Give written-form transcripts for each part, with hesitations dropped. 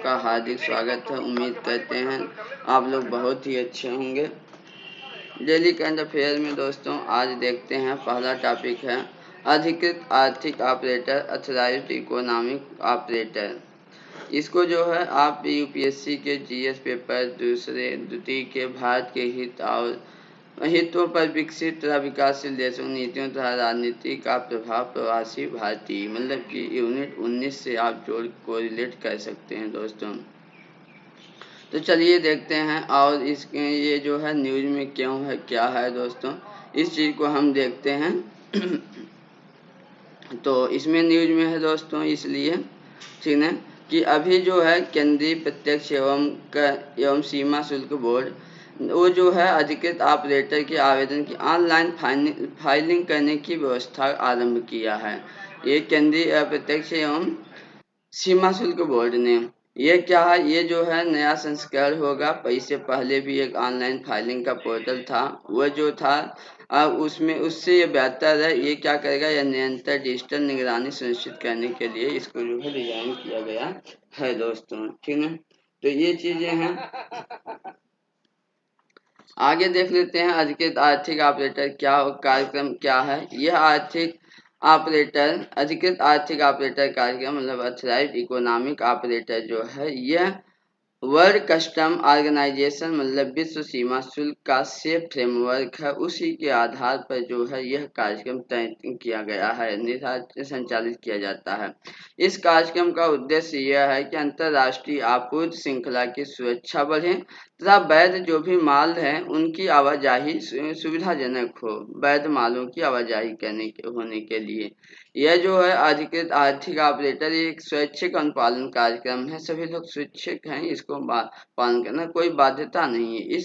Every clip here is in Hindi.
आपका हार्दिक स्वागत है। उम्मीद करते हैं आप लोग बहुत ही अच्छे होंगे। डेली करंट अफेयर में दोस्तों आज देखते हैं, पहला टॉपिक है अधिकृत आर्थिक ऑपरेटर, ऑथराइज्ड इकोनॉमिक ऑपरेटर। इसको जो है आप यूपीएससी के जीएस पेपर द्वितीय के भारत के हित और हितों पर विकसित तथा विकासशील देशों नीतियों तथा राजनीति का प्रभाव प्रवासी भारतीय, मतलब कि यूनिट 19 से आप जोड़ को रिलेट कर सकते हैं दोस्तों। तो चलिए देखते हैं, और इस ये जो है न्यूज में क्यों है, क्या है दोस्तों, इस चीज़ को हम देखते हैं। तो इसमें न्यूज में है दोस्तों इसलिए, ठीक है, कि अभी जो है केंद्रीय प्रत्यक्ष एवं सीमा शुल्क बोर्ड, वो जो है अधिकृत ऑपरेटर के आवेदन की ऑनलाइन फाइलिंग करने की व्यवस्था आरंभ किया है। ये केंद्रीय प्रत्यक्ष एवं सीमा शुल्क बोर्ड ने, ये क्या है, ये जो है नया संस्करण होगा। इससे पहले भी एक ऑनलाइन फाइलिंग का पोर्टल था, वह जो था उसमें उससे ये बेहतर है। ये क्या करेगा, यह निरंतर डिजिटल निगरानी सुनिश्चित करने के लिए इसको जो है डिजाइन किया गया है दोस्तों, ठीक है। तो ये चीजें हैं। आगे देख लेते हैं अधिकृत आर्थिक ऑपरेटर क्या कार्यक्रम क्या है। यह अधिकृत आर्थिक ऑपरेटर कार्यक्रम, मतलब ऑथराइज्ड इकोनॉमिक ऑपरेटर जो है, यह वर्ल्ड कस्टम ऑर्गेनाइजेशन, मतलब विश्व सीमा शुल्क का सेफ फ्रेमवर्क है। उसी के आधार पर जो है यह कार्यक्रम तय किया गया है, संचालित किया जाता है। इस कार्यक्रम का उद्देश्य यह है कि अंतर्राष्ट्रीय आपूर्ति श्रृंखला की सुरक्षा बढ़े तथा वैध जो भी माल है उनकी आवाजाही सुविधाजनक हो, वैध मालों की आवाजाही होने के लिए। यह जो है अधिकृत आर्थिक ऑपरेटर एक स्वैच्छिक अनुपालन कार्यक्रम है। सभी लोग स्वैच्छिक हैं, इसको पालन करना कोई बाध्यता नहीं है।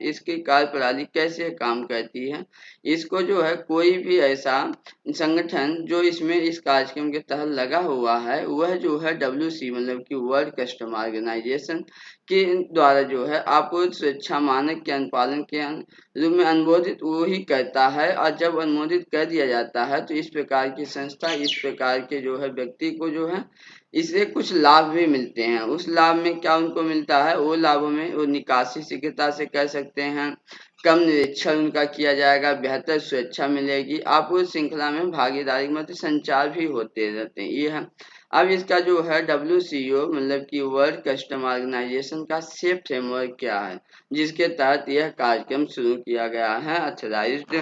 इसकी कार्यप्रणाली कैसे काम करती है, इसको जो है कोई भी ऐसा संगठन जो इसमें इस कार्यक्रम के तहत लगा हुआ है, वह जो है WC, मतलब कि वर्ल्ड कस्टम ऑर्गेनाइजेशन के द्वारा जो है आपूर्ति सुरक्षा मानक के अनुपालन के रूप में अनुमोदित वो ही करता है। और जब अनुमोदित कर दिया जाता है तो इस प्रकार की संस्था, इस प्रकार के जो है व्यक्ति को जो है इससे कुछ लाभ भी मिलते हैं। उस लाभ में क्या उनको मिलता है, वो लाभों में वो निकासी शीघ्रता से कर सकते हैं, कम निरीक्षण उनका किया जाएगा, बेहतर सुरक्षा मिलेगी, आपूर्ति श्रृंखला में भागीदारी मतलब संचार भी होते रहते हैं। ये है। अब इसका जो है WCO, मतलब कि वर्ल्ड कस्टम ऑर्गेनाइजेशन का सेफ फ्रेमवर्क क्या है, जिसके तहत यह कार्यक्रम शुरू किया गया है, ऑथराइज्ड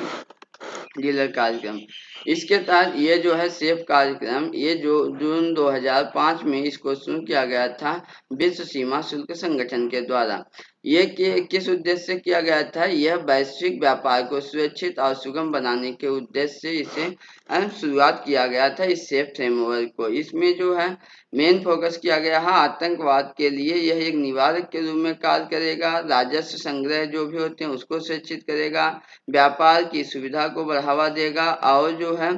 डीलर कार्यक्रम। इसके तहत ये जो है सेफ कार्यक्रम, ये जो जून 2005 में इसको शुरू किया गया था विश्व सीमा शुल्क संगठन के द्वारा। ये किस उद्देश्य से किया गया था, यह वैश्विक व्यापार को सुरक्षित और सुगम बनाने के उद्देश्य से इसे शुरुआत किया गया था, इस सेफ फ्रेमवर्क को। इसमें जो है मेन फोकस किया गया है आतंकवाद के लिए, यह एक निवारक के रूप में कार्य करेगा, राजस्व संग्रह जो भी होते हैं उसको सुरक्षित करेगा, व्यापार की सुविधा को बढ़ावा देगा, और जो है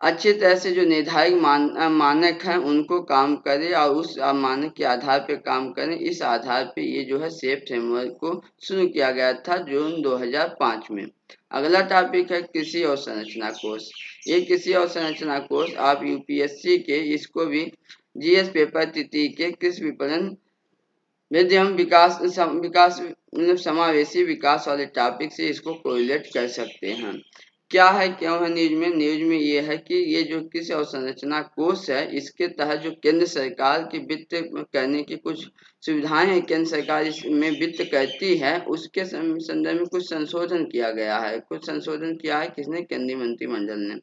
अच्छी तरह से जो निर्धारित मानक हैं उनको काम करे और उस मानक के आधार पे काम करें। इस आधार पे ये जो है सेफ फ्रेमवर्क को शुरू किया गया था जून 2005 में। अगला टॉपिक है कृषि और संरचना कोष। ये कृषि और संरचना कोष आप यूपीएससी के, इसको भी जीएस पेपर तृतीय के कृषि विपणन विद्यम विकास मतलब समावेशी विकास वाले टॉपिक से इसको कोरिलेट कर सकते हैं। क्या है, क्यों है न्यूज में ये है कि ये जो कृषि अवसंरचना कोष है, इसके तहत जो केंद्र सरकार की वित्त करने की कुछ सुविधाएं हैं, केंद्र सरकार इसमें वित्त करती है, उसके संदर्भ में कुछ संशोधन किया गया है। कुछ संशोधन किया है किसने, केंद्रीय मंत्रिमंडल ने।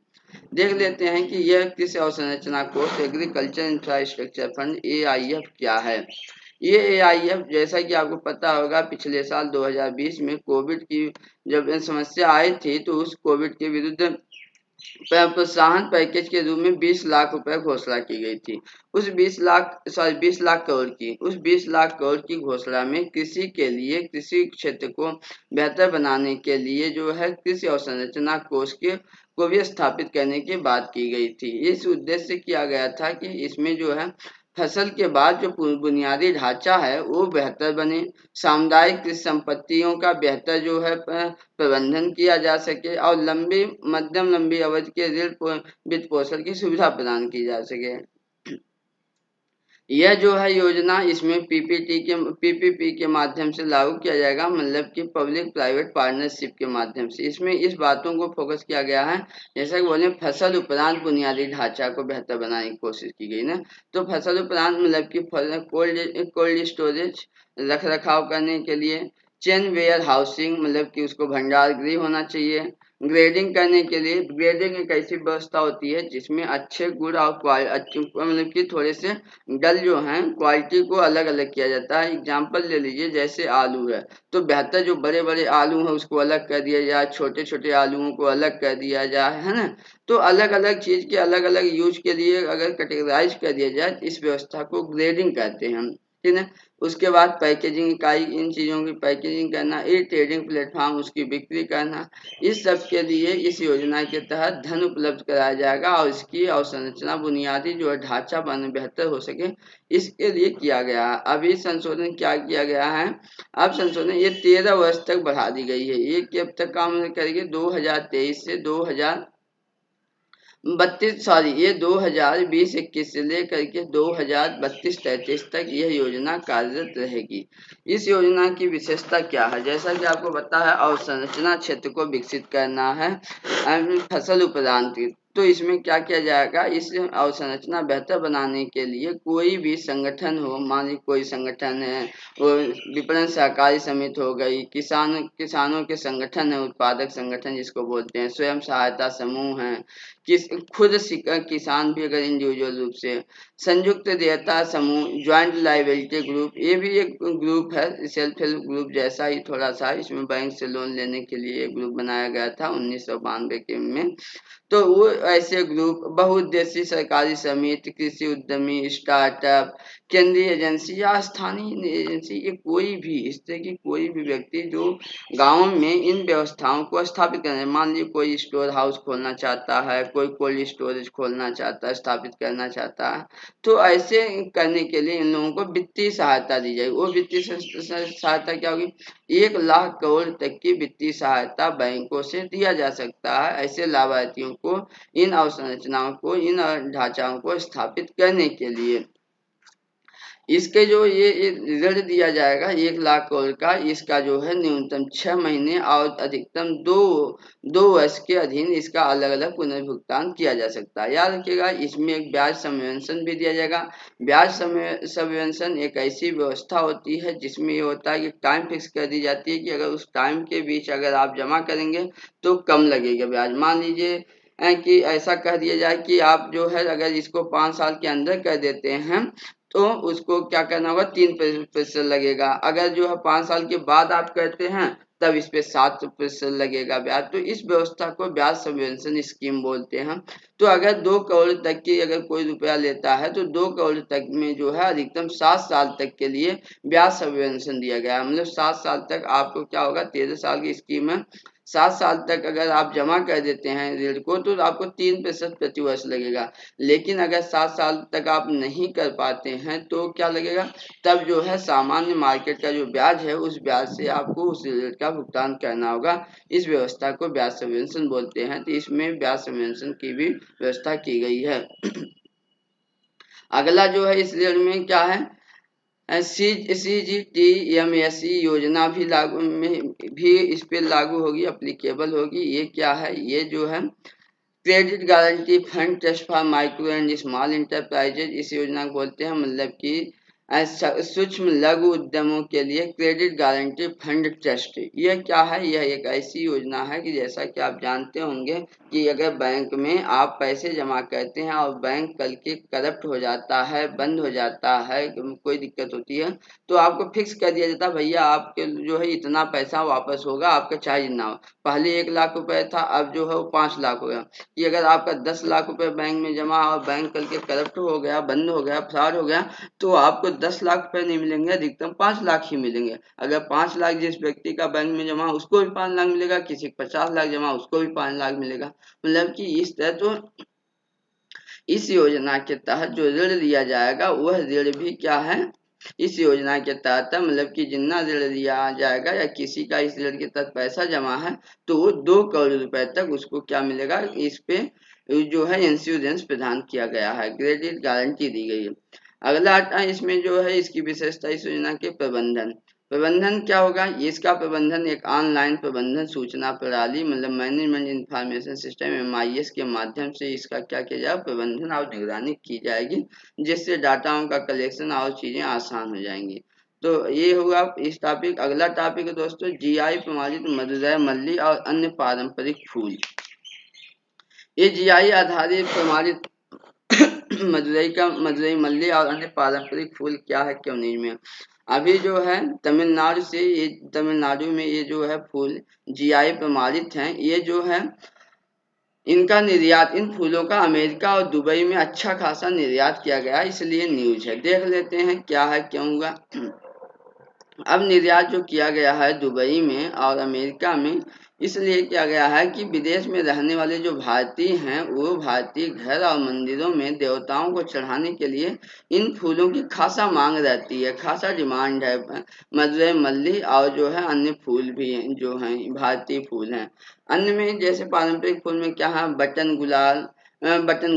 देख लेते हैं कि यह कृषि अवसंरचना कोष एग्रीकल्चर इंफ्रास्ट्रक्चर फंड AIF क्या है। ये AIF, जैसा कि आपको पता होगा, पिछले साल 2020 में कोविड की जब समस्या आई थी तो उस कोविड के विरुद्ध प्रोत्साहन पैकेज के रूप में 20 लाख रुपए घोषणा की गई थी। उस 20 लाख करोड़ की घोषणा में कृषि के लिए, कृषि क्षेत्र को बेहतर बनाने के लिए जो है कृषि अवसंरचना कोष के को भी स्थापित करने की बात की गई थी। इस उद्देश्य से किया गया था कि इसमें जो है फसल के बाद जो बुनियादी ढांचा है वो बेहतर बने, सामुदायिक कृषि संपत्तियों का बेहतर जो है प्रबंधन किया जा सके, और मध्यम लंबी अवधि के ऋण वित्त पोषण की सुविधा प्रदान की जा सके। यह जो है योजना, इसमें पीपीपी के माध्यम से लागू किया जाएगा, मतलब कि पब्लिक प्राइवेट पार्टनरशिप के माध्यम से। इसमें इस बातों को फोकस किया गया है, जैसा कि बोले फसल उपरांत बुनियादी ढांचा को बेहतर बनाने की कोशिश की गई ना। तो फसल उपरांत मतलब कि कोल्ड स्टोरेज रख रखाव करने के लिए, चेन वेयर हाउसिंग मतलब कि उसको भंडार गृह होना चाहिए। ग्रेडिंग करने के लिए, ग्रेडिंग एक ऐसी व्यवस्था होती है जिसमें अच्छे गुण और अच्छे मतलब कि थोड़े से डल जो हैं क्वालिटी को अलग अलग किया जाता है। एग्जाम्पल ले लीजिए, जैसे आलू है तो बेहतर जो बड़े बड़े आलू हैं उसको अलग कर दिया जाए, छोटे छोटे आलूओं को अलग कर दिया जाए, है ना। तो अलग अलग चीज के अलग अलग यूज के लिए अगर कैटेगराइज कर दिया जाए, इस व्यवस्था को ग्रेडिंग कहते हैं हम, ठीक है। उसके बाद पैकेजिंग इकाई, इन चीजों की पैकेजिंग करना, ई ट्रेडिंग प्लेटफॉर्म उसकी बिक्री करना, इस सब के लिए इस योजना के तहत धन उपलब्ध कराया जाएगा और इसकी अवसंरचना बुनियादी जो है ढांचा बन बेहतर हो सके, इसके लिए किया गया है। अभी संशोधन क्या किया गया है, अब संशोधन ये 13 वर्ष तक बढ़ा दी गई है। ये कब तक काम करेगी, 2023 से 2020-21 से लेकर के 2032-33 तक यह योजना कार्यरत रहेगी। इस योजना की विशेषता क्या है, जैसा कि आपको पता है अवसंरचना क्षेत्र को विकसित करना है फसल उपरांत। तो इसमें क्या किया जाएगा, इस अवसंरचना बेहतर बनाने के लिए कोई भी संगठन हो, मान लीजिए कोई संगठन है, वो विपणन सहकारी समिति हो गई, किसानों के संगठन है, उत्पादक संगठन जिसको बोलते हैं, स्वयं सहायता समूह है, खुद किसान भी अगर इंडिविजुअल रूप से, संयुक्त देयता समूह, ज्वाइंट लाइबिलिटी ग्रुप, ये भी एक ग्रुप है सेल्फ हेल्प ग्रुप जैसा ही थोड़ा सा। इसमें बैंक से लोन लेने के लिए एक ग्रुप बनाया गया था 1992 के में। तो वो ऐसे ग्रुप, बहुउद्देशीय सरकारी समिति, कृषि उद्यमी, स्टार्टअप, केंद्रीय एजेंसी या स्थानीय एजेंसी, ये कोई भी इस तरह की कोई भी व्यक्ति जो गांव में इन व्यवस्थाओं को स्थापित करें, मान लीजिए कोई स्टोर हाउस खोलना चाहता है, कोई कोल्ड स्टोरेज खोलना चाहता है, स्थापित करना चाहता है, तो ऐसे करने के लिए इन लोगों को वित्तीय सहायता दी जाएगी। वो वित्तीय सहायता क्या होगी, 1 लाख करोड़ तक की वित्तीय सहायता बैंकों से दिया जा सकता है ऐसे लाभार्थियों को, इन अवसंरचनाओं को, इन ढांचाओं को स्थापित करने के लिए। इसके जो ये ऋण दिया जाएगा 1 लाख करोड़ का, इसका जो है न्यूनतम 6 महीने और अधिकतम दो वर्ष के अधीन इसका अलग अलग पुनर्भुगतान किया जा सकता है। याद रखिएगा, इसमें एक ब्याज सबवेंशन भी दिया जाएगा। ब्याज सबवेंशन एक ऐसी व्यवस्था होती है जिसमें ये होता है कि टाइम फिक्स कर दी जाती है कि अगर उस टाइम के बीच अगर आप जमा करेंगे तो कम लगेगा ब्याज। मान लीजिए कि ऐसा कह दिया जाए कि आप जो है अगर इसको 5 साल के अंदर कर देते हैं तो उसको क्या करना होगा, 3% लगेगा। अगर जो है 5 साल के बाद आप करते हैं तब इस पे 7% लगेगा ब्याज। तो इस व्यवस्था को ब्याज सबवेंशन स्कीम बोलते हैं। तो अगर 2 करोड़ तक की अगर कोई रुपया लेता है तो 2 करोड़ तक में जो है अधिकतम 7 साल तक के लिए ब्याज सबवेंशन दिया गया है। मतलब 7 साल तक आपको क्या होगा, 13 साल की स्कीम है, 7 साल तक अगर आप जमा कर देते हैं ऋण को तो आपको 3% प्रतिवर्ष लगेगा। लेकिन अगर 7 साल तक आप नहीं कर पाते हैं तो क्या लगेगा, तब जो है सामान्य मार्केट का जो ब्याज है उस ब्याज से आपको उस ऋण का भुगतान करना होगा। इस व्यवस्था को ब्याज सबवेंशन बोलते हैं। तो इसमें ब्याज सबवेंशन की भी व्यवस्था की गई है। अगला जो है इस ऋण में क्या है, CGTMSE योजना भी लागू में भी इस पे लागू होगी, अप्लीकेबल होगी। ये क्या है, ये जो है credit guarantee fund trust for micro and small enterprises, इस योजना को बोलते हैं। मतलब कि सूक्ष्म लघु उद्यमों के लिए क्रेडिट गारंटी फंड ट्रस्ट। यह क्या है, यह एक ऐसी योजना है कि जैसा कि आप जानते होंगे कि अगर बैंक में आप पैसे जमा करते हैं और बैंक कल के करप्ट हो जाता है, बंद हो जाता है, कोई दिक्कत होती है, तो आपको फिक्स कर दिया जाता है भैया आपके जो है इतना पैसा वापस होगा, आपका चाहे जितना हो। पहले 1 लाख रुपए था, अब जो है वो 5 लाख हो गया। कि अगर आपका 10 लाख रुपए बैंक में जमा और बैंक कल के करप्ट हो गया, बंद हो गया, फ्रॉड हो गया, तो आपको 10 लाख रुपए नहीं मिलेंगे, अधिकतम 5 लाख ही मिलेंगे। अगर 5 लाख जिस व्यक्ति का बैंक में जमा उसको भी 5 लाख मिलेगा, किसी को 50 लाख जमा उसको भी 5 लाख मिलेगा। मतलब कि इस तरह तो इस योजना के तहत जो ऋण दिया जाएगा वह ऋण भी क्या है, इस योजना के तहत मतलब कि जितना ऋण दिया जाएगा या किसी का इस ऋण के तहत पैसा जमा है तो वो 2 करोड़ रुपए तक उसको क्या मिलेगा, इस पे जो है इंश्योरेंस प्रदान किया गया है, क्रेडिट गारंटी दी गई है। अगला इसमें जो है इसकी विशेषता इस योजना के प्रबंधन। प्रबंधन क्या होगा? इसका प्रबंधन एक ऑनलाइन प्रबंधन सूचना प्रणाली मतलब मैनेजमेंट इंफॉर्मेशन सिस्टम MIS के माध्यम से इसका क्या किया जाएगा? प्रबंधन और निगरानी की जाएगी, जिससे डाटाओं का कलेक्शन और चीजें आसान हो जाएंगी। तो ये हुआ इस टॉपिक। अगला टॉपिक है दोस्तों GI प्रमाणित मदुरै मल्ली और अन्य पारंपरिक फूल। ये GI आधारित प्रमाणित मदुरई मल्ली और अन्य पारंपरिक फूल क्या है, क्यों नहीं में? अभी जो है तमिलनाडु में ये जो है फूल GI प्रमाणित हैं। ये जो है इनका निर्यात, इन फूलों का अमेरिका और दुबई में अच्छा खासा निर्यात किया गया, इसलिए न्यूज है। देख लेते हैं क्या है, क्यों हुआ। अब निर्यात जो किया गया है दुबई में और अमेरिका में, इसलिए किया गया है कि विदेश में रहने वाले जो भारतीय हैं वो भारतीय घर और मंदिरों में देवताओं को चढ़ाने के लिए इन फूलों की खासा मांग रहती है, खासा डिमांड है। मदुरै मल्ली और जो है अन्य फूल भी हैं, जो हैं भारतीय फूल हैं। अन्य में जैसे पारंपरिक फूल में क्या है, बटन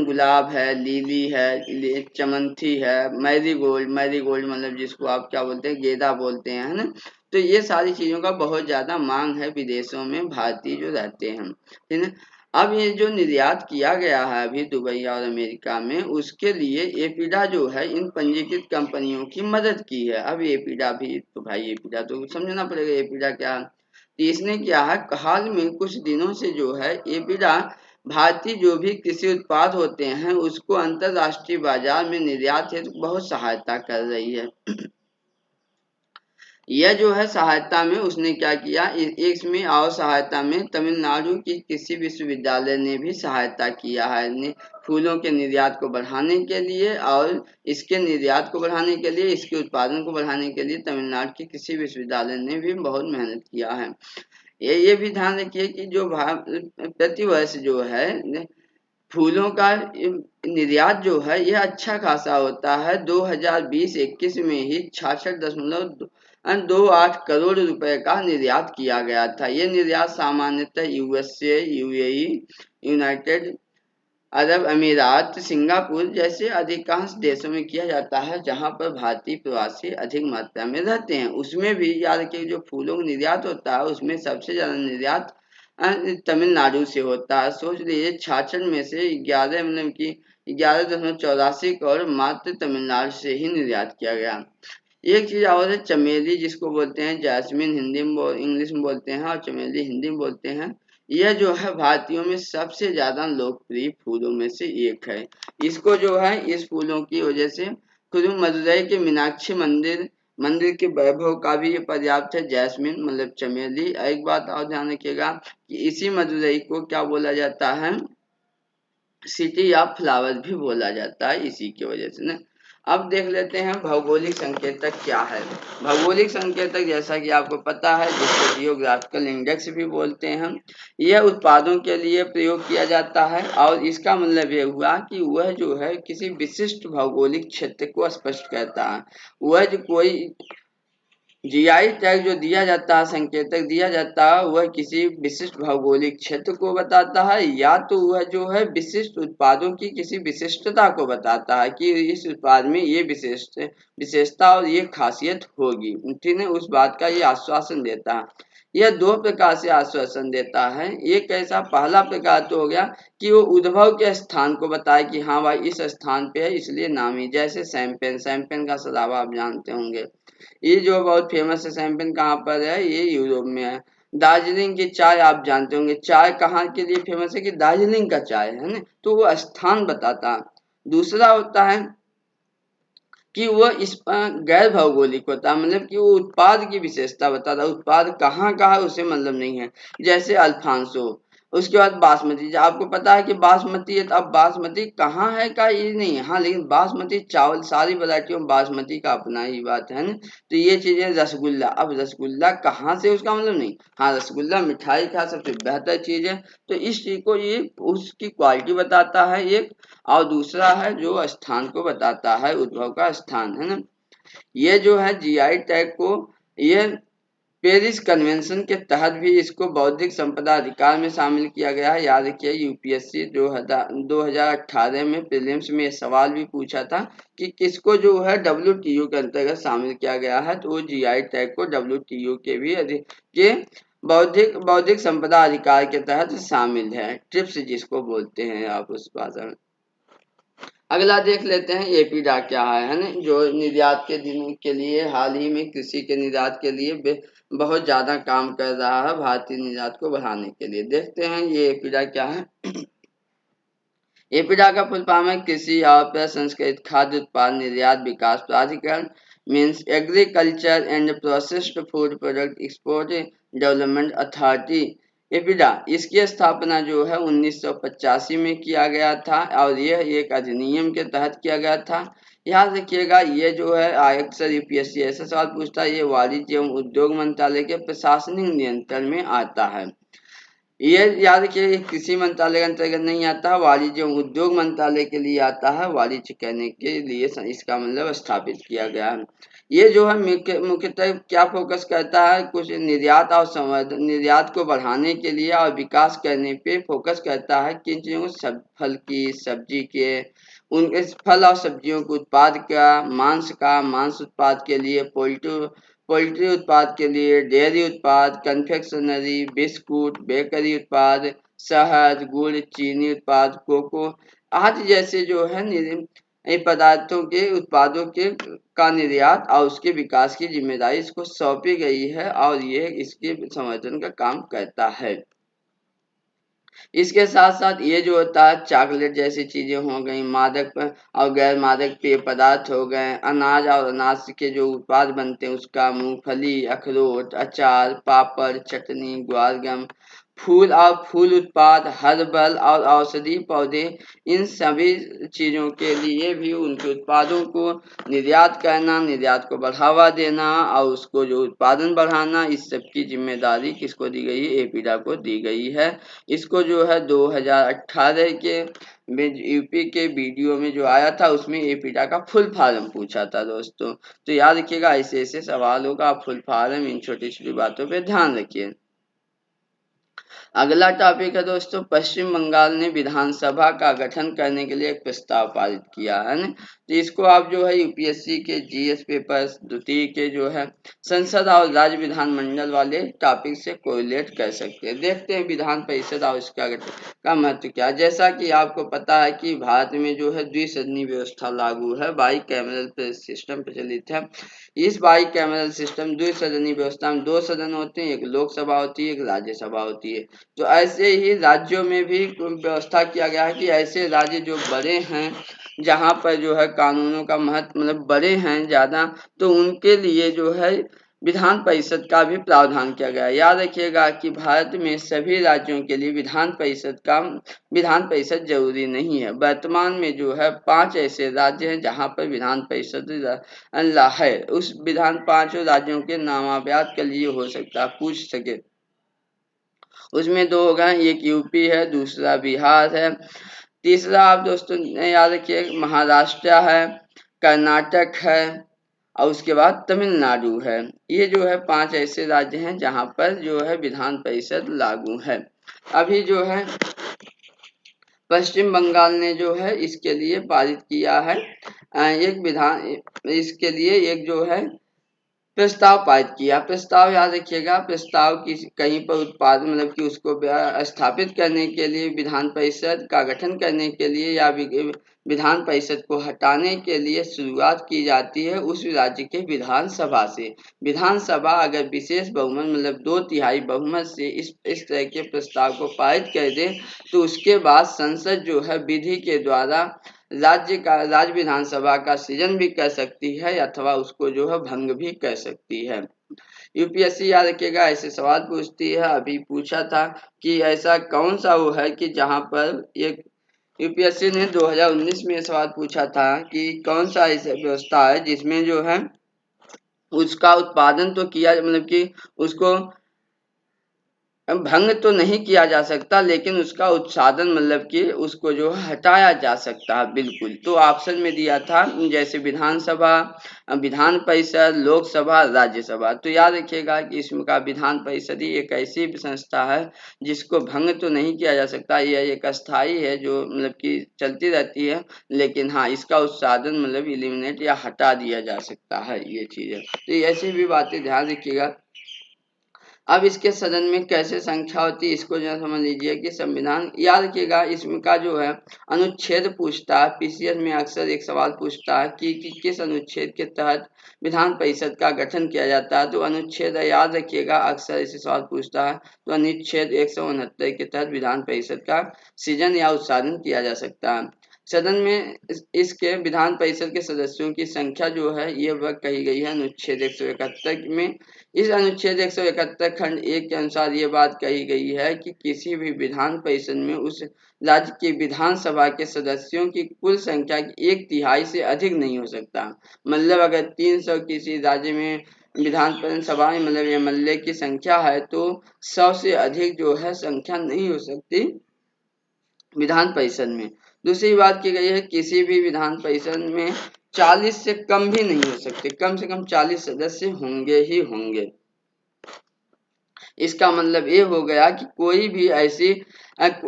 गुलाब है, लिली है, चमंथी है, मैरीगोल्ड मतलब जिसको आप क्या बोलते हैं, गेंदा बोलते हैं, है ना। तो ये सारी चीजों का बहुत ज्यादा मांग है विदेशों में भारतीय जो रहते हैं, ठीक है। अब ये जो निर्यात किया गया है अभी दुबई और अमेरिका में, उसके लिए एपीडा जो है इन पंजीकृत कंपनियों की मदद की है। अब एपीडा भी तो भाई, एपीडा तो समझना पड़ेगा एपीडा क्या है। तो इसने क्या है, हाल में कुछ दिनों से जो है एपीडा भारतीय जो भी कृषि उत्पाद होते हैं उसको अंतरराष्ट्रीय बाजार में निर्यात हेतु बहुत सहायता कर रही है। यह जो है सहायता में उसने क्या किया, इसमें और सहायता में तमिलनाडु की कृषि विश्वविद्यालय ने भी सहायता किया है फूलों के निर्यात को बढ़ाने के लिए, और इसके निर्यात को बढ़ाने के लिए, इसके उत्पादन को बढ़ाने के लिए तमिलनाडु की कृषि विश्वविद्यालय ने भी बहुत मेहनत किया है। ये भी ध्यान रखिए कि जो प्रतिवर्ष जो है फूलों का निर्यात जो है यह अच्छा खासा होता है। 2020-21 में ही 66.28 करोड़ रुपए का निर्यात किया गया था। ये निर्यात सामान्यतः USA, UAE, यूनाइटेड अरब अमीरात, सिंगापुर जैसे अधिकांश देशों में किया जाता है जहां पर भारतीय प्रवासी अधिक मात्रा में रहते हैं। उसमें भी याद रखिए जो फूलों का निर्यात होता है उसमें सबसे ज्यादा निर्यात तमिलनाडु से होता है। सोच लीजिए 66 में से 11 मतलब कि 11.84 करोड़ मात्र तमिलनाडु से ही निर्यात किया गया। एक चीज और है चमेली, जिसको बोलते हैं जैस्मिन, हिंदी में इंग्लिश में बोलते हैं और चमेली हिंदी में बोलते हैं। यह जो है भारतीयों में सबसे ज्यादा लोकप्रिय फूलों में से एक है। इसको जो है इस फूलों की वजह से खुद मदुरई के मीनाक्षी मंदिर के वैभव का भी ये पर्याप्त है। जैस्मिन मतलब चमेली। एक बात और ध्यान रखिएगा कि इसी मदुरई को क्या बोला जाता है, सिटी ऑफ फ्लावर भी बोला जाता है इसी की वजह से ना। अब देख लेते हैं भौगोलिक संकेतक क्या है। भौगोलिक संकेतक जैसा कि आपको पता है जिसको जियोग्राफिकल इंडेक्स भी बोलते हैं, यह उत्पादों के लिए प्रयोग किया जाता है और इसका मतलब यह हुआ कि वह जो है किसी विशिष्ट भौगोलिक क्षेत्र को स्पष्ट करता है। वह जो कोई जीआई टैग जो दिया जाता है, संकेतक दिया जाता है, वह किसी विशिष्ट भौगोलिक क्षेत्र को बताता है या तो वह जो है विशिष्ट उत्पादों की किसी विशिष्टता को बताता है कि इस उत्पाद में ये विशेषता और ये खासियत होगी, ठीक है। उस बात का ये आश्वासन देता है। यह दो प्रकार से आश्वासन देता है। एक ऐसा पहला प्रकार तो हो गया कि वो उद्भव के स्थान को बताए कि हाँ भाई इस स्थान पे है इसलिए नामी, जैसे सैंपेन का सदाबा आप जानते होंगे। ये जो बहुत फेमस है सैंपेन, कहाँ पर है, ये यूरोप में है। दार्जिलिंग की चाय आप जानते होंगे, चाय कहाँ के लिए फेमस है कि दार्जिलिंग का चाय है ना, तो वो स्थान बताता। दूसरा होता है कि वह इस गैर भौगोलिक होता है, मतलब कि वो उत्पाद की विशेषता बताता है, उत्पाद कहाँ का है उसे मतलब नहीं है। जैसे अल्फांसो। उसके बाद बासमती, आपको पता है कि बासमती है, तो अब बासमती कहाँ है का ये नहीं है, हाँ लेकिन बासमती चावल सारी वैरायटियों में बासमती का अपना ही बात है ना। तो ये चीजें, रसगुल्ला, अब रसगुल्ला कहाँ से उसका मतलब नहीं, हाँ रसगुल्ला मिठाई का सबसे बेहतर चीज है। तो इस चीज को ये उसकी क्वालिटी बताता है एक, और दूसरा है जो स्थान को बताता है, उद्भव का स्थान है ना। ये जो है जीआई टैग को ये पेरिस कन्वेंशन के तहत भी इसको बौद्धिक संपदा अधिकार में शामिल किया गया है। याद रखिए यूपीएससी 2018 में प्रीलिम्स में सवाल भी पूछा था कि किसको जो है डब्ल्यूटीओ के अंतर्गत शामिल किया गया है, तो वो जीआई टैग को डब्ल्यूटीओ के भी के बौद्धिक संपदा अधिकार के तहत शामिल है, ट्रिप्स जिसको बोलते हैं आप उस भाषा में। अगला देख लेते हैं एपीडा क्या है ना, जो निर्यात के दिनों के लिए हाल ही में कृषि के निर्यात के लिए बहुत ज्यादा काम कर रहा है भारतीय निर्यात को बढ़ाने के लिए। देखते हैं ये एपीडा क्या है। एपीडा का फुल फॉर्म है कृषि और प्रसंस्कृत खाद्य उत्पाद निर्यात विकास प्राधिकरण, means agriculture and processed food product export development authority. APEDA इसकी स्थापना जो है 1985 में किया गया था और यह एक अधिनियम के तहत किया गया था। याद रखिएगा ये जो है अक्सर यूपीएससी ऐसा सवाल पूछता है, ये वाणिज्य एवं उद्योग मंत्रालय के प्रशासनिक नियंत्रण में आता है। ये याद रखिए कृषि मंत्रालय के अंतर्गत नहीं आता, वाणिज्य एवं उद्योग मंत्रालय के लिए आता है। वाणिज्य करने के लिए इसका मतलब स्थापित किया गया है। ये जो है मुख्यतः क्या फोकस करता है, कुछ निर्यात और संवर्धन, निर्यात को बढ़ाने के लिए और विकास करने पे फोकस करता है। किन चीजों को, फल की, सब्जी के, उन फल और सब्जियों के उत्पाद का, मांस उत्पाद के लिए, पोल्ट्री उत्पाद के लिए, डेयरी उत्पाद, कन्फेक्शनरी, बिस्कुट, बेकरी उत्पाद, शहद, गुड़, चीनी उत्पाद, कोको आदि जैसे जो है पदार्थों के उत्पादों के का निर्यात और उसके विकास की जिम्मेदारी इसको सौंपी गई है और ये इसके संवर्धन का काम करता है। इसके साथ साथ ये जो होता है चॉकलेट जैसी चीजें हो गई, मादक और गैर मादक पेय पदार्थ हो गए, अनाज और अनाज के जो उत्पाद बनते हैं उसका, मूंगफली, अखरोट, अचार, पापड़, चटनी, ग्वार गम, फूल और फूल उत्पाद, हर्बल और औषधि पौधे, इन सभी चीजों के लिए भी उनके उत्पादों को निर्यात करना, निर्यात को बढ़ावा देना और उसको जो उत्पादन बढ़ाना, इस सब की जिम्मेदारी किसको दी गई है, एपीडा को दी गई है। इसको जो है 2018 के यूपी के वीडियो में जो आया था उसमें एपीडा का फुल फॉर्म पूछा था दोस्तों, तो याद रखिएगा ऐसे ऐसे सवाल होगा, आप फुल फॉर्म इन छोटी छोटी बातों पे ध्यान रखिए। अगला टॉपिक है दोस्तों, पश्चिम बंगाल ने विधानसभा का गठन करने के लिए एक प्रस्ताव पारित किया है ना, तो इसको आप जो है यूपीएससी के जीएस पेपर द्वितीय के जो है संसद और राज्य विधानमंडल वाले टॉपिक से कोरिलेट कर सकते हैं। देखते हैं विधान परिषद और इसका का महत्व क्या है। जैसा कि आपको पता है कि भारत में जो है द्विसदनीय व्यवस्था लागू है, बाई कैमरल सिस्टम प्रचलित है। इस बाई कैमरल सिस्टम द्विसदनीय व्यवस्था में 2 सदन होते हैं, एक लोकसभा होती है, एक राज्यसभा होती है। तो ऐसे ही राज्यों में भी व्यवस्था किया गया है कि ऐसे राज्य जो बड़े हैं, जहाँ पर जो है कानूनों का महत्व मतलब बड़े हैं ज्यादा, तो उनके लिए जो है विधान परिषद का भी प्रावधान किया गया है। याद रखिएगा कि भारत में सभी राज्यों के लिए विधान परिषद जरूरी नहीं है। वर्तमान में जो है 5 ऐसे राज्य हैं जहाँ पर विधान परिषद है। उस विधान 5 राज्यों के नामावयात के लिए हो सकता है पूछ सके, उसमें 2 हो गए, एक यूपी है, दूसरा बिहार है, तीसरा आप दोस्तों याद रखिए महाराष्ट्र है, कर्नाटक है और उसके बाद तमिलनाडु है। ये जो है 5 ऐसे राज्य हैं जहां पर जो है विधान परिषद लागू है। अभी जो है पश्चिम बंगाल ने जो है इसके लिए पारित किया है एक विधान, इसके लिए एक जो है प्रस्ताव पारित किया। प्रस्ताव याद रखिएगा, प्रस्ताव की कहीं पर उत्पादन मतलब कि उसको स्थापित करने के लिए, विधान परिषद का गठन करने के लिए या विधान परिषद को हटाने के लिए शुरुआत की जाती है उस राज्य के विधानसभा से। विधानसभा अगर विशेष बहुमत मतलब 2/3 बहुमत से इस तरह के प्रस्ताव को पारित कर दे तो उसके बाद संसद जो है विधि के द्वारा राज्य विधानसभा का सृजन भी कर सकती है अथवा उसको जो है भंग भी कर सकती है। यूपीएससी याद रखिएगा ऐसे सवाल पूछती है, अभी पूछा था कि ऐसा कौन सा वो है कि जहां पर एक यूपीएससी ने 2019 में सवाल पूछा था कि कौन सा ऐसा व्यवस्था है जिसमें जो है उसका उत्पादन तो किया मतलब कि उसको भंग तो नहीं किया जा सकता, लेकिन उसका उत्साधन मतलब कि उसको जो है हटाया जा सकता है, बिल्कुल। तो ऑप्शन में दिया था जैसे विधानसभा, विधान परिषद, लोकसभा, राज्यसभा। तो याद रखिएगा कि इसमें का विधान परिषद ही एक ऐसी संस्था है जिसको भंग तो नहीं किया जा सकता, यह एक अस्थाई है जो मतलब कि चलती रहती है, लेकिन हाँ इसका उत्साधन मतलब इलिमिनेट या हटा दिया जा सकता है, ये चीज है। तो ऐसी भी बातें ध्यान रखिएगा। अब इसके सदन में कैसे संख्या होती है इसको जो समझ लीजिए कि संविधान याद रखिएगा, इसमें का जो है अनुच्छेद पूछता है, पीसीएस में अक्सर एक सवाल पूछता है कि किस अनुच्छेद के तहत विधान परिषद का गठन किया जाता है। तो अनुच्छेद याद रखिएगा, अक्सर इसे सवाल पूछता है। तो अनुच्छेद 169 के तहत विधान परिषद का सृजन या उत्साधन किया जा सकता है। सदन में इसके विधान परिषद के सदस्यों की संख्या जो है ये वह कही गई है अनुच्छेद 171 में। इस अनुच्छेद 171 खंड 1 के अनुसार ये बात कही गई है कि किसी भी विधान परिषद में उस राज्य की विधानसभा के सदस्यों की कुल संख्या की 1/3 से अधिक नहीं हो सकता। मतलब अगर 300 किसी राज्य में विधान सभा में मतलब एमएलए की संख्या है तो 100 से अधिक जो है संख्या नहीं हो सकती विधान परिषद में। दूसरी बात की गई है किसी भी विधान परिषद में 40 से कम भी नहीं हो सकते, कम से कम 40 सदस्य होंगे ही होंगे। इसका मतलब ये हो गया कि कोई भी ऐसी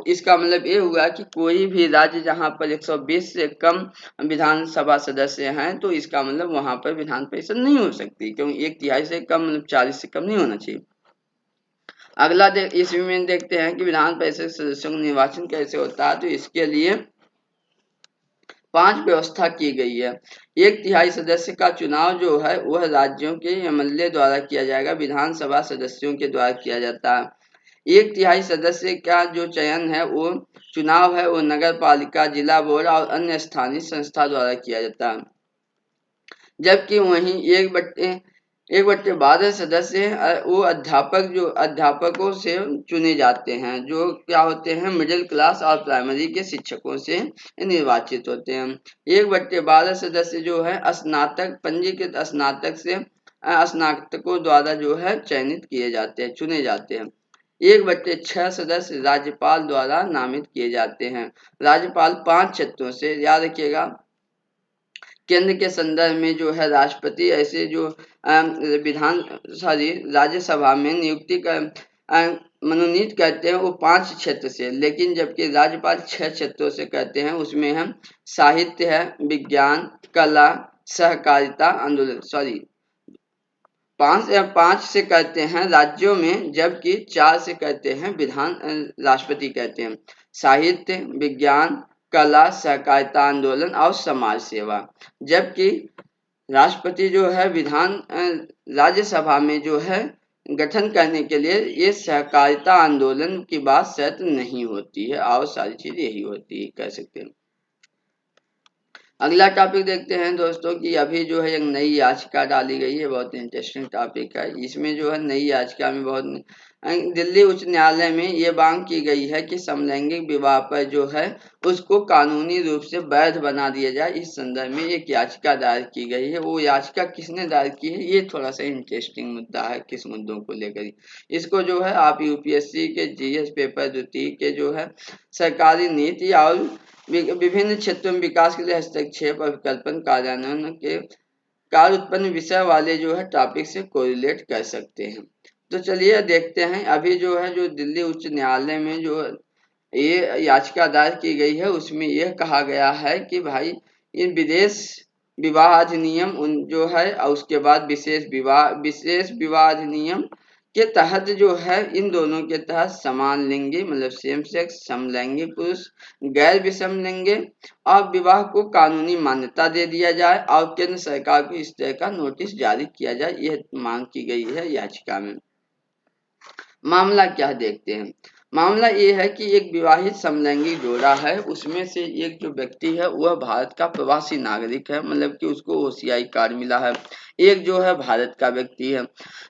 इसका मतलब ये हुआ कि कोई भी राज्य जहां पर 120 से कम विधानसभा सदस्य हैं तो इसका मतलब वहां पर विधान परिषद नहीं हो सकती, क्योंकि 1/3 से कम मतलब 40 से कम नहीं होना चाहिए। अगला इसमें देखते हैं कि विधान परिषद सदस्यों का निर्वाचन कैसे होता है। तो इसके लिए 5 व्यवस्था की गई है। 1/3 सदस्य का चुनाव जो है वह राज्यों के एमएलए द्वारा किया जाएगा, विधानसभा सदस्यों के द्वारा किया जाता है। 1/3 सदस्य का जो चयन है वो चुनाव है वो नगर पालिका, जिला बोर्ड और अन्य स्थानीय संस्था द्वारा किया जाता है। जबकि वहीं 1/12 सदस्य वो अध्यापक जो अध्यापकों से चुने जाते हैं, जो क्या होते हैं मिडिल क्लास और प्राइमरी के शिक्षकों से निर्वाचित होते हैं। 1/12 सदस्य जो है स्नातक, पंजीकृत स्नातक से स्नातकों द्वारा जो है चयनित किए जाते हैं, चुने जाते हैं। 1/6 सदस्य राज्यपाल द्वारा नामित किए जाते हैं। राज्यपाल 5 क्षेत्रों से, याद रखिएगा, केंद्र के संदर्भ में जो है राष्ट्रपति ऐसे जो विधान सॉरी राज्यसभा में नियुक्ति कर मनोनीत करते हैं वो 5 क्षेत्र से, लेकिन जबकि राज्यपाल 6 क्षेत्रों से करते हैं। उसमें है साहित्य है, विज्ञान, कला, सहकारिता आंदोलन, सॉरी 5 से करते हैं राज्यों में, जबकि 4 से करते हैं विधान राष्ट्रपति कहते हैं। साहित्य, विज्ञान, कला, सहकारिता आंदोलन और समाज सेवा। जबकि राष्ट्रपति जो है विधान राज्यसभा में जो है गठन करने के लिए ये सहकारिता आंदोलन की बात शर्त नहीं होती है और सारी चीज यही होती है, कह सकते हैं। अगला टॉपिक देखते हैं दोस्तों कि अभी जो है एक नई याचिका डाली गई है, बहुत इंटरेस्टिंग टॉपिक है। इसमें जो है नई याचिका में बहुत दिल्ली उच्च न्यायालय में ये मांग की गई है कि समलैंगिक विवाह पर जो है उसको कानूनी रूप से वैध बना दिया जाए। इस संदर्भ में एक याचिका दायर की गई है। वो याचिका किसने दायर की है ये थोड़ा सा इंटरेस्टिंग मुद्दा है, किस मुद्दों को लेकर। इसको जो है आप यूपीएससी के जीएस पेपर द्वितीय के जो है सरकारी नीति और विभिन्न क्षेत्रों में विकास के लिए हस्तक्षेप और विकल्पन कार्यान्वयन के कार्य उत्पन्न विषय वाले जो है टॉपिक से कोरिलेट कर सकते हैं। तो चलिए देखते हैं अभी जो है जो दिल्ली उच्च न्यायालय में जो ये याचिका दायर की गई है उसमें यह कहा गया है कि भाई इन विदेश विवाह अधिनियम उन जो है और उसके बाद विशेष विवाह अधिनियम के तहत जो है इन दोनों के तहत समान लिंगी मतलब सेम सेक्स, समलैंगिक पुरुष, गैर विषम लिंगी और विवाह को कानूनी मान्यता दे दिया जाए और केंद्र सरकार को इस तरह का नोटिस जारी किया जाए, यह मांग की गई है याचिका में। मामला क्या देखते हैं। मामला ये है कि एक विवाहित समलैंगिक जोड़ा है, उसमें से एक जो व्यक्ति है वह भारत का प्रवासी नागरिक है, मतलब कि उसको ओसीआई कार्ड मिला है। एक जो है भारत का व्यक्ति है,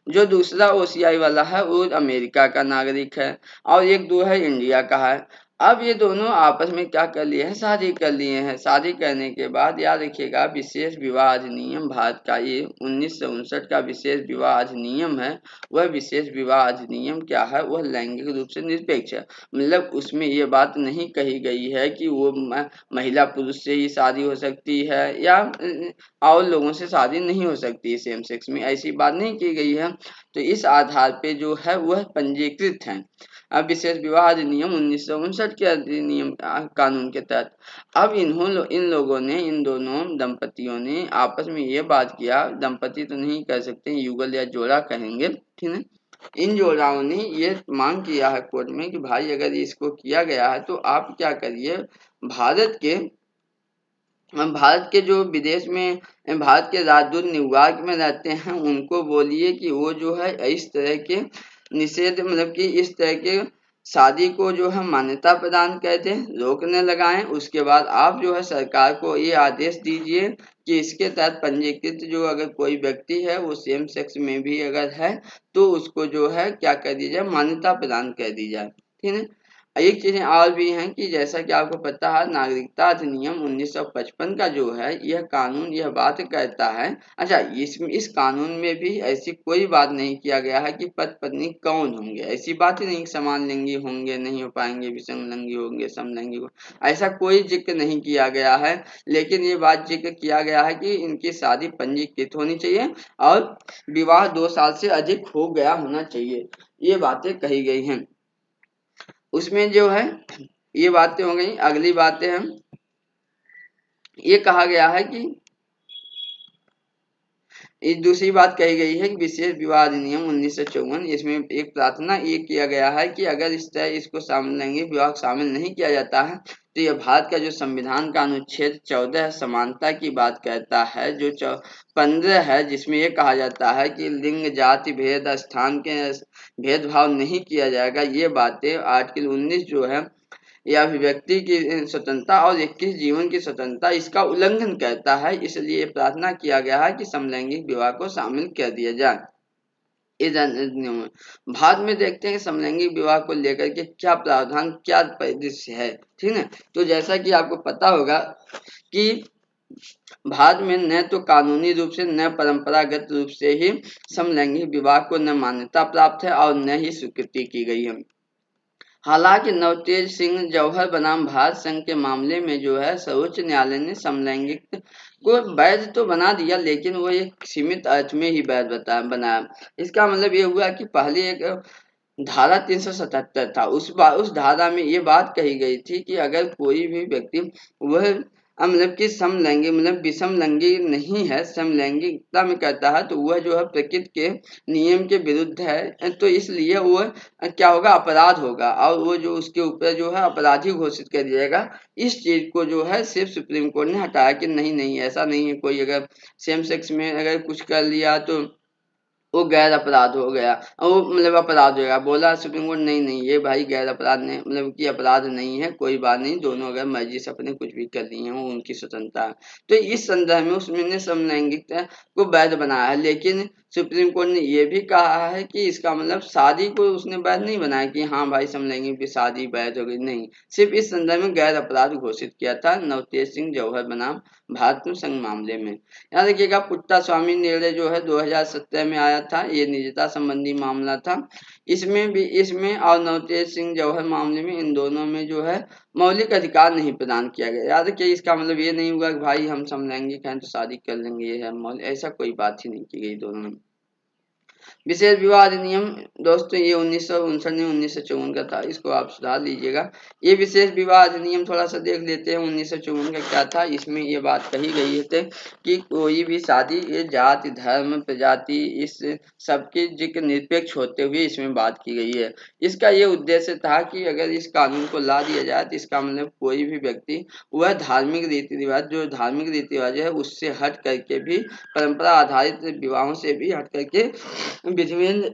जो दूसरा ओसीआई वाला है वो अमेरिका का नागरिक है और एक दो है इंडिया का है। अब ये दोनों आपस में क्या कर लिए हैं, शादी कर लिए हैं। शादी करने के बाद याद रखिएगा, विशेष विवाह अधिनियम भारत का ये 1959 का विशेष विवाह अधिनियम है। वह विशेष विवाह अधिनियम क्या है, वह लैंगिक रूप से निरपेक्ष है। मतलब उसमें ये बात नहीं कही गई है कि वो महिला पुरुष से ही शादी हो सकती है या और लोगों से शादी नहीं हो सकती है, सेम सेक्स में ऐसी बात नहीं की गई है। तो इस आधार पे जो है वह पंजीकृत है। अब विशेष विवाह अधिनियम 1959 के अधिनियम कानून के तहत अब इन लोगों ने, इन दोनों दंपतियों ने आपस में ये बात किया, दंपति तो नहीं कह सकते, युगल या जोड़ा कहेंगे, ठीक है। इन जोड़ाओं ने ये मांग किया है कोर्ट में कि भाई अगर इसको किया गया है तो आप क्या करिए, भारत के भारत के जो विदेश में भारत के राजदूत न्यूयॉर्क में रहते हैं उनको बोलिए कि वो जो है इस तरह के निषेध, मतलब कि इस तरह के शादी को जो है मान्यता प्रदान कर दें, रोकने लगाएं। उसके बाद आप जो है सरकार को ये आदेश दीजिए कि इसके तहत पंजीकृत जो अगर कोई व्यक्ति है वो सेम सेक्स में भी अगर है तो उसको जो है क्या कर दी जाए, मान्यता प्रदान कर दी जाए, ठीक है। एक चीजें और भी हैं कि जैसा कि आपको पता है नागरिकता अधिनियम 1955 का जो है यह कानून यह बात कहता है, अच्छा इस कानून में भी ऐसी कोई बात नहीं किया गया है कि पति पत्नी कौन होंगे, ऐसी बात ही नहीं कि समान लिंगी होंगे, नहीं हो पाएंगे, विषम लिंगी होंगे, समलिंगी होंगे, ऐसा कोई जिक्र नहीं किया गया है। लेकिन ये बात जिक्र किया गया है कि इनकी शादी पंजीकृत होनी चाहिए और विवाह 2 साल से अधिक हो गया होना चाहिए, ये बातें कही गई हैं उसमें जो है। ये बातें हो गई, अगली बातें हम ये कहा गया है कि एक दूसरी बात कही गई है कि विशेष विवाह अधिनियम 1954 इसमें एक प्रार्थना ये किया गया है कि अगर इस तरह इसको लैंगिक विवाह शामिल नहीं किया जाता है तो यह भारत का जो संविधान का अनुच्छेद 14 समानता की बात कहता है, जो 15 है जिसमें ये कहा जाता है कि लिंग जाति भेद स्थान के भेदभाव नहीं किया जाएगा, ये बातें आर्टिकल 19 जो है या अभिव्यक्ति की स्वतंत्रता और 21 जीवन की स्वतंत्रता इसका उल्लंघन करता है, इसलिए प्रार्थना किया गया है कि समलैंगिक विवाह को शामिल कर दिया जाए इस अधिनियम में। बाद में देखते हैं कि समलैंगिक विवाह को लेकर के क्या प्रावधान, क्या परिदृश्य है, ठीक है। तो जैसा कि आपको पता होगा कि भारत में न तो कानूनी रूप से न परंपरागत रूप से ही समलैंगिक विवाह को न मान्यता प्राप्त है और न ही स्वीकृति की गई है। हालांकि नवतेज सिंह जौहर बनाम भारत संघ के मामले में जो है सर्वोच्च न्यायालय ने समलैंगिक को वैध तो बना दिया लेकिन वो एक सीमित अर्थ में ही वैध बनाया। इसका मतलब ये हुआ कि पहले एक धारा 377 था, उस धारा में ये बात कही गई थी कि अगर कोई भी व्यक्ति वह मतलब कि समलैंगिक मतलब विषम लैंगिक नहीं है, समलैंगिकता में करता है तो वह जो है प्रकृति के नियम के विरुद्ध है, तो इसलिए वह क्या होगा, अपराध होगा और वो जो उसके ऊपर जो है अपराधी घोषित कर दिया जाएगा। इस चीज को जो है सिर्फ सुप्रीम कोर्ट ने हटाया कि नहीं नहीं ऐसा नहीं है, कोई अगर सेम सेक्स में अगर कुछ कर लिया तो वो गैर अपराध हो गया, वो मतलब अपराध हो गया, बोला सुप्रीम कोर्ट नहीं नहीं ये भाई गैर अपराध नहीं, मतलब कि अपराध नहीं है, कोई बात नहीं, दोनों अगर मर्जी से अपने कुछ भी कर रही हैं वो उनकी स्वतंत्रता है। तो इस संदर्भ में उसने समलैंगिकता को वैध बनाया है, लेकिन सुप्रीम कोर्ट ने ये भी कहा है कि इसका मतलब शादी को उसने वैध नहीं बनाया कि हाँ भाई समलैंगिक भी शादी वैध हो गई, नहीं, सिर्फ इस संदर्भ में गैर अपराध घोषित किया था नवतेज सिंह जौहर बनाम भारत संघ मामले में। यहाँ देखिएगा पुट्टा स्वामी निर्णय जो है 2017 में आया था, ये निजता संबंधी मामला था। इसमें और नवतेज सिंह जौहर मामले में इन दोनों में जो है मौलिक अधिकार नहीं प्रदान किया गया। याद रखिए इसका मतलब ये नहीं हुआ कि भाई हम समलैंगिक हैं तो शादी कर लेंगे, ये है मौलिक, ऐसा कोई बात ही नहीं की गई दोनों में। विशेष विवाह अधिनियम दोस्तों ये 1959 नहीं 1954 का था, इसको आप सुधार लीजिएगा। ये विशेष विवाह अधिनियम थोड़ा सा देख लेते हैं 1954 का क्या था। इसमें ये बात कही गई है कि कोई भी शादी ये जाति धर्म प्रजाति इस सबके जिक्र निरपेक्ष होते हुए इसमें बात की गई है। इसका ये उद्देश्य था कि अगर इस कानून को ला दिया जाए तो इसका मतलब कोई भी व्यक्ति वह धार्मिक रीति रिवाज जो धार्मिक रीति रिवाज है उससे हट करके भी परंपरा आधारित विवाहों से भी हट करके विभिन्न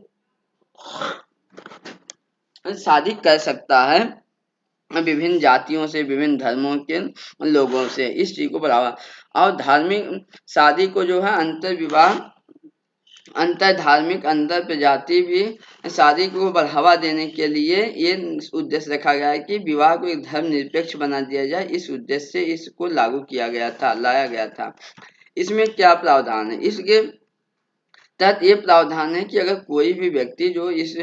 शादी कर सकता है विभिन्न जातियों से, विभिन्न धर्मों के लोगों से, इस चीज को बढ़ावा। और धार्मिक शादी को जो है अंतर विवाह अंतर धार्मिक अंतर प्रजाति भी शादी को बढ़ावा देने के लिए ये उद्देश्य रखा गया है कि विवाह को एक धर्म निरपेक्ष बना दिया जाए। इस उद्देश्य से इसको लागू किया गया था, लाया गया था। इसमें क्या प्रावधान है? इसके तहत ये प्रावधान है कि अगर कोई भी व्यक्ति जो इस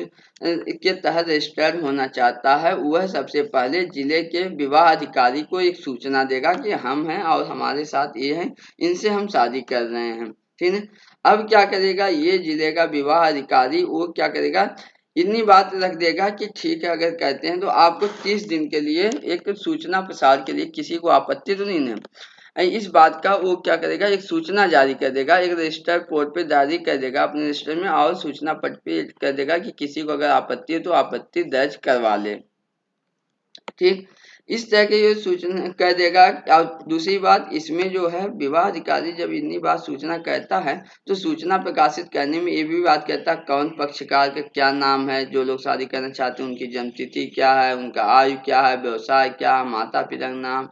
के तहत रजिस्टर्ड होना चाहता है, वह सबसे पहले जिले के विवाह अधिकारी को एक सूचना देगा कि हम हैं और हमारे साथ ये हैं, इनसे हम शादी कर रहे हैं। ठीक है। अब क्या करेगा ये जिले का विवाह अधिकारी, वो क्या करेगा, इतनी बात रख देगा कि ठीक है, अगर कहते हैं तो आपको 30 दिन के लिए एक सूचना प्रसार के लिए, किसी को आपत्ति तो नहीं है, इस बात का वो क्या करेगा, एक सूचना जारी कर देगा, एक रजिस्टर कोर्ट पे जारी कर देगा अपने रजिस्टर में, और सूचना पट पे कर देगा कि किसी को अगर आपत्ति है तो आपत्ति दर्ज करवा ले। ठीक, इस तरह के ये सूचना कर देगा। और दूसरी बात, इसमें जो है विवाह अधिकारी जब इतनी बात सूचना कहता है तो सूचना प्रकाशित करने में ये भी बात कहता है कौन पक्षकार का क्या नाम है, जो लोग शादी करना चाहते हैं उनकी जन्मतिथि क्या है, उनका आयु क्या है, व्यवसाय क्या है, माता पिता का नाम,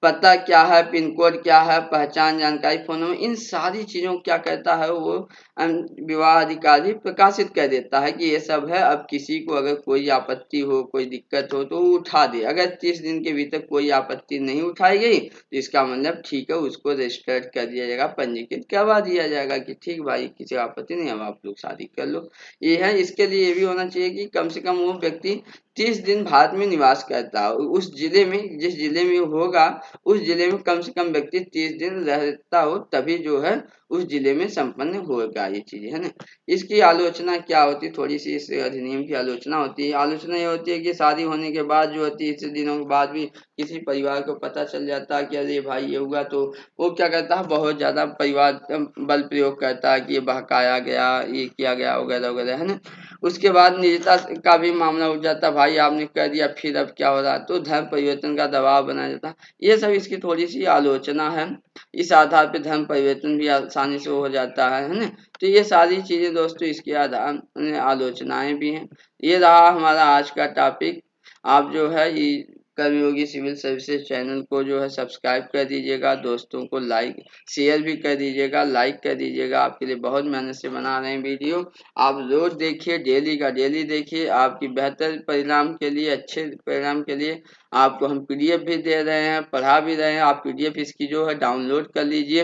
पता क्या है, पिन कोड क्या है, पहचान जानकारी, फोन नंबर, इन सारी चीजों को क्या कहता है वो विवाह अधिकारी प्रकाशित कर देता है कि ये सब है। अब किसी को अगर कोई आपत्ति हो, कोई दिक्कत हो तो वो उठा दे। अगर 30 दिन के भीतर कोई आपत्ति नहीं उठाई गई तो इसका मतलब ठीक है, उसको रजिस्टर्ड कर दिया जाएगा, पंजीकृत करवा दिया जाएगा कि ठीक भाई किसी आपत्ति नहीं, अब आप लोग शादी कर लो। ये है। इसके लिए ये भी होना चाहिए कि कम से कम वो व्यक्ति 30 दिन भारत में निवास करता हो, उस जिले में, जिस जिले में होगा उस जिले में कम से कम व्यक्ति 30 दिन रहता हो, तभी जो है उस जिले में संपन्न होगा ये चीजें, है ना। इसकी आलोचना क्या होती, थोड़ी सी इस अधिनियम की आलोचना होती है। आलोचना ये होती है कि शादी होने के बाद जो होती है, इतने दिनों के बाद भी किसी परिवार को पता चल जाता है कि अरे भाई ये हुआ, तो वो क्या करता है, बहुत ज्यादा परिवार बल प्रयोग करता है कि ये बहकाया गया, ये किया गया वगैरह वगैरह, है ना। उसके बाद निजता का भी मामला उठ जाता, भाई आपने कह दिया फिर अब क्या हो रहा है, तो धर्म परिवर्तन का दबाव बना जाता। ये सब इसकी थोड़ी सी आलोचना है। इस आधार पे धर्म परिवर्तन भी आसानी से हो जाता है ना। तो ये सारी चीजें दोस्तों इसकी आधार आलोचनाएं भी हैं। ये रहा हमारा आज का टॉपिक। आप जो है ये कर्मयोगी सिविल सर्विसेज चैनल को जो है सब्सक्राइब कर दीजिएगा, दोस्तों को लाइक शेयर भी कर दीजिएगा, लाइक कर दीजिएगा। आपके लिए बहुत मेहनत से बना रहे हैं वीडियो, आप रोज देखिए, डेली का डेली देखिए। आपकी बेहतर परिणाम के लिए, अच्छे परिणाम के लिए आपको हम पीडीएफ भी दे रहे हैं, पढ़ा भी रहे हैं। आप पीडीएफ इसकी जो है डाउनलोड कर लीजिए।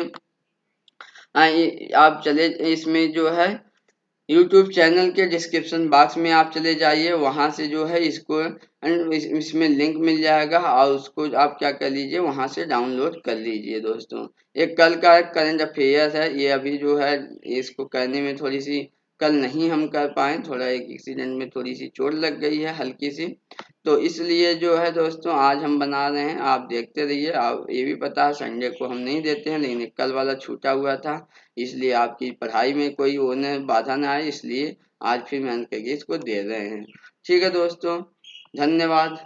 आप चले इसमें जो है यूट्यूब चैनल के डिस्क्रिप्शन बॉक्स में आप चले जाइए, वहां से जो है इसको इसमें लिंक मिल जाएगा और उसको आप क्या कर लीजिए, वहां से डाउनलोड कर लीजिए। दोस्तों एक कल का करंट अफेयर्स है, ये अभी जो है इसको करने में थोड़ी सी कल नहीं हम कर पाए, थोड़ा एक एक्सीडेंट में थोड़ी सी चोट लग गई है हल्की सी, तो इसलिए जो है दोस्तों आज हम बना रहे हैं। आप देखते रहिए। आप ये भी पता है संडे को हम नहीं देते हैं, लेकिन कल वाला छूटा हुआ था, इसलिए आपकी पढ़ाई में कोई होने बाधा ना आए, इसलिए आज फिर मेहनत करके इसको दे रहे हैं। ठीक है दोस्तों, धन्यवाद।